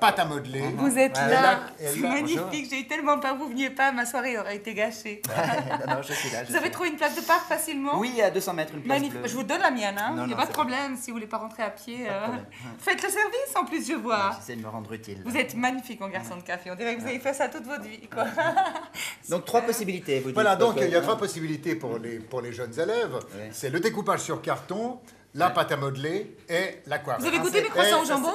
pâte à modeler. Vous êtes Et là, et c'est là, magnifique, j'ai eu tellement peur, vous veniez pas, ma soirée aurait été gâchée. Non, je suis là. Vous avez trouvé une place de parc facilement? Oui, à 200 mètres, une place Magnifique, bleue. je vous donne la mienne, hein. Non, Il n'y a non, pas de c'est problème si vous voulez pas rentrer à pied. problème. Faites le service en plus, je vois. J'essaie de me rendre utile. Vous êtes magnifique en garçon de café, on dirait que vous avez fait ça toute votre vie, quoi. Donc, 3 possibilités, vous dites. Voilà, donc il y a hein. 3 possibilités pour les jeunes élèves. Oui. C'est le découpage sur carton, la pâte à modeler et l'aquarelle. Vous avez goûté mes croissants au jambon?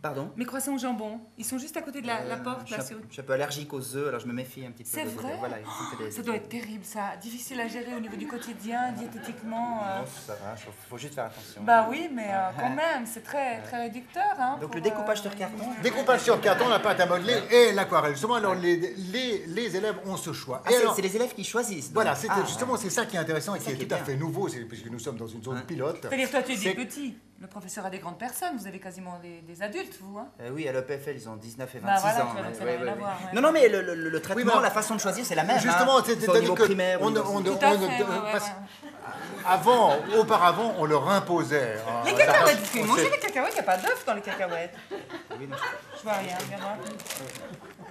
Pardon? Mes croissants au jambon, ils sont juste à côté de la porte, là. Je suis un peu allergique aux œufs, alors je me méfie un petit peu. C'est vrai? Voilà, ils ont fait des- Ça doit être terrible, ça. Difficile à gérer au niveau du quotidien, diététiquement. Non, ça va, faut juste faire attention. Bah oui, mais quand même, c'est très réducteur. Hein, Donc, pour, le découpage sur carton. Découpage sur carton, la pâte à modeler et l'aquarelle. Justement, alors les élèves ont ce choix. Ah, Et alors, c'est les élèves qui choisissent. donc. voilà, Ah, justement, c'est ça qui est intéressant et qui ça est qui est tout à bien. fait nouveau, puisque nous sommes dans une zone pilote. C'est-à-dire, toi, tu es C'est- des petits. Le professeur a des grandes personnes, vous avez quasiment des adultes, vous. Hein. Oui, à l'EPFL, ils ont 19 et 26 Bah voilà, ans. tu vois, mais- ça n'a rien à voir, ouais. Non, non, mais le traitement, voilà. la façon de choisir, c'est la même. Justement, hein. c'est Soit au niveau que primaire. ou on, universitaire. on- Tout à on- fait, parce- ouais. auparavant, on leur imposait. Les cacahuètes, vous pouvez manger les cacahuètes, il n'y a pas d'œufs dans les cacahuètes. Oui, non, Je vois rien, viens voir.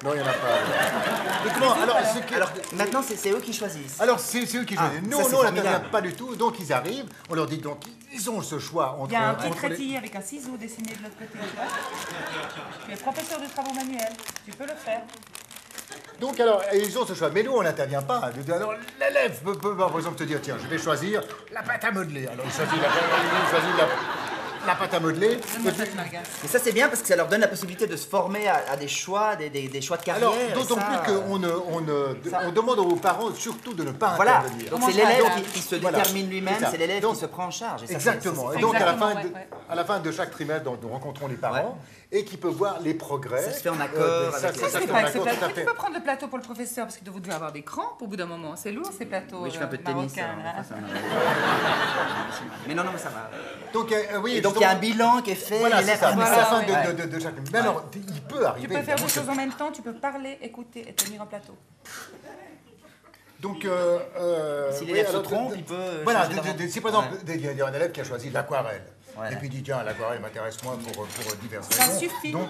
Non, il n'y en a pas. Mais comment alors, Alors, maintenant, c'est eux qui choisissent. alors, c'est eux qui choisissent. Nous, ça, c'est on n'intervient formidable. pas du tout. Donc, ils arrivent. On leur dit donc, ils ont ce choix entre. Il y a un petit entre les- trétille avec un ciseau dessiné de l'autre côté, tu vois. Tu es professeur de travaux manuels, tu peux le faire. Donc, alors, ils ont ce choix. Mais nous, on n'intervient pas. Alors, l'élève peut, par exemple, te dire tiens, je vais choisir la pâte à modeler. Alors, il choisit la pâte à modeler. Donne-moi ça, tu m'agaces. Mais ça, c'est bien parce que ça leur donne la possibilité de se former à des choix, des choix de carrière. Alors, et d'autant ça, plus on demande aux parents surtout de ne pas Voilà, intervenir. donc Comment c'est ça, l'élève là qui se Voilà, détermine lui-même, c'est ça. c'est l'élève Donc, qui se prend en charge. Et ça, Exactement. c'est Et donc, Exactement, ouais. à la fin de chaque trimestre, donc, nous rencontrons les parents et qui peuvent voir les progrès. Ça se fait en accord ça avec se les- fait C'est en pas que c'est accord, tout à plateau. Tu fait. peux prendre le plateau pour le professeur parce que vous devez avoir des crampes au bout d'un moment. C'est lourd ces plateaux Oui, je fais un peu de tennis. marocains, alors, là. ça mais non, mais ça va. Donc, oui, Et donc, il y a un justement- bilan qui est fait. Voilà, c'est l'élève- ça. Ah, mais C'est Voilà, la fin ouais. de chaque. Mais alors, il peut arriver. Tu peux faire deux évidemment, choses en même temps, tu peux parler, écouter et tenir un plateau. Donc, Si oui, l'élève se alors, trompe, il peut. Voilà, changer d'avant. si par exemple, il y a un élève qui a choisi l'aquarelle, Voilà. et puis il dit tiens, l'aquarelle m'intéresse moins pour diverses Ça raisons. suffit. Donc,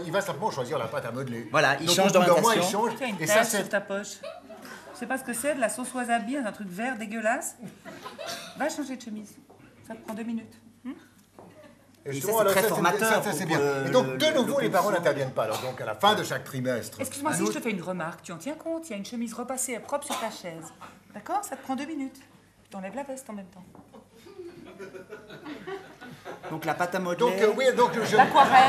il va simplement choisir la pâte à modeler. Voilà, il Donc, change au bout d'un mois, il d'orientation. change. Tu as une Et ça, tache c'est sur ta poche. Je sais pas ce que c'est, de la sauce wasabi, un truc vert dégueulasse. Va changer de chemise. Ça te prend 2 minutes. Et ça, justement, c'est alors, très ça, formateur c'est pour bien. le- Et donc, le- de nouveau, le les parents confort. n'interviennent pas. Alors, donc, à la fin de chaque trimestre. Excuse-moi si nous- je te fais une remarque. Tu en tiens compte, il y a une chemise repassée et propre sur ta chaise. D'accord? Ça te prend 2 minutes. Tu t'enlèves la veste en même temps. Donc, la pâte à modeler. Donc, oui, donc, L'aquarelle.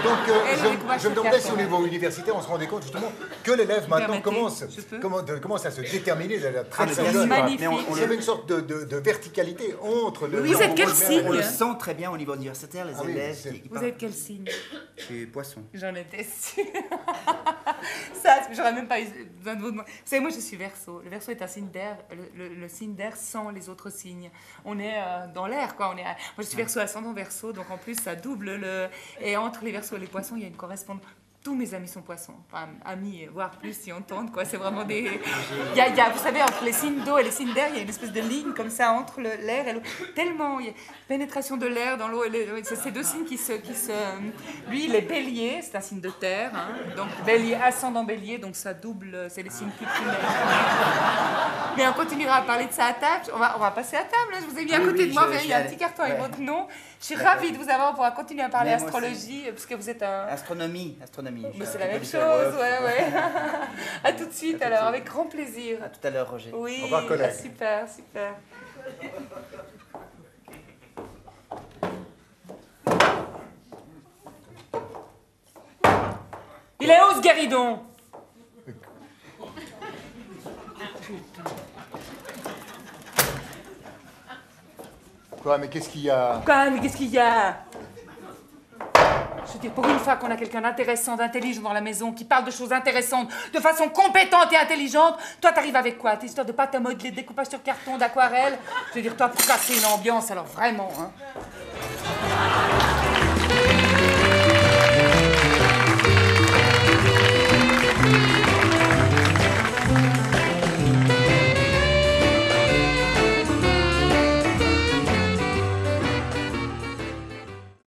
donc, Et le découpage je sur me demandais si carton. au niveau universitaire, on se rendait compte justement que l'élève maintenant permettez, je peux commence à se déterminer de la très Ah, mais très bien jeune. sûr. Magnifique. Mais Il y avait une sorte de verticalité entre le. Vous êtes quel signe On le sent très bien au niveau universitaire, les Ah oui, élèves c'est- qui Vous partent. êtes quel signe? Je suis poisson. J'en étais sûre. Ça, j'aurais même pas eu besoin de vous demander. Vous savez, moi, je suis Verseau. Le Verseau est un signe d'air, le signe d'air sans les autres signes. On est dans l'air, quoi. Moi, je suis Verseau, ascendant Verseau, donc en plus, ça double le. Et entre les Verseaux et les Poissons, il y a une correspondance. Tous mes amis sont poissons, enfin amis, voire plus si on tente, quoi. C'est vraiment des. Vous savez, entre les signes d'eau et les signes d'air, il y a une espèce de ligne comme ça entre l'air et l'eau. Tellement, il y a pénétration de l'air dans l'eau. C'est ces deux signes qui se. Lui, il est bélier, c'est un signe de terre, hein. Donc bélier, ascendant bélier, donc ça double, c'est les signes plus primaires. Mais on continuera à parler de ça à table. On va passer à table, hein. Je vous ai mis à Oui, côté oui, de moi, je il y a un vais petit carton avec ouais. votre nom. Je suis ravie de vous avoir, on pourra continuer à parler Mais moi astrologie, parce que vous êtes un. Astronomie. Mais c'est la même chose, ouais. À tout de suite alors, avec grand plaisir. À tout à l'heure, Roger. Oui, Au revoir, collègue. super, super. Il est où ce guéridon? Quoi, mais qu'est-ce qu'il y a? Quoi, mais qu'est-ce qu'il y a? Je veux dire, pour une fois qu'on a quelqu'un d'intéressant, d'intelligent dans la maison, qui parle de choses intéressantes, de façon compétente et intelligente, toi t'arrives avec quoi? Tes histoires de pâte à modeler, de découpage sur carton, d'aquarelle? Je veux dire, toi, pour casser une ambiance, alors vraiment, hein.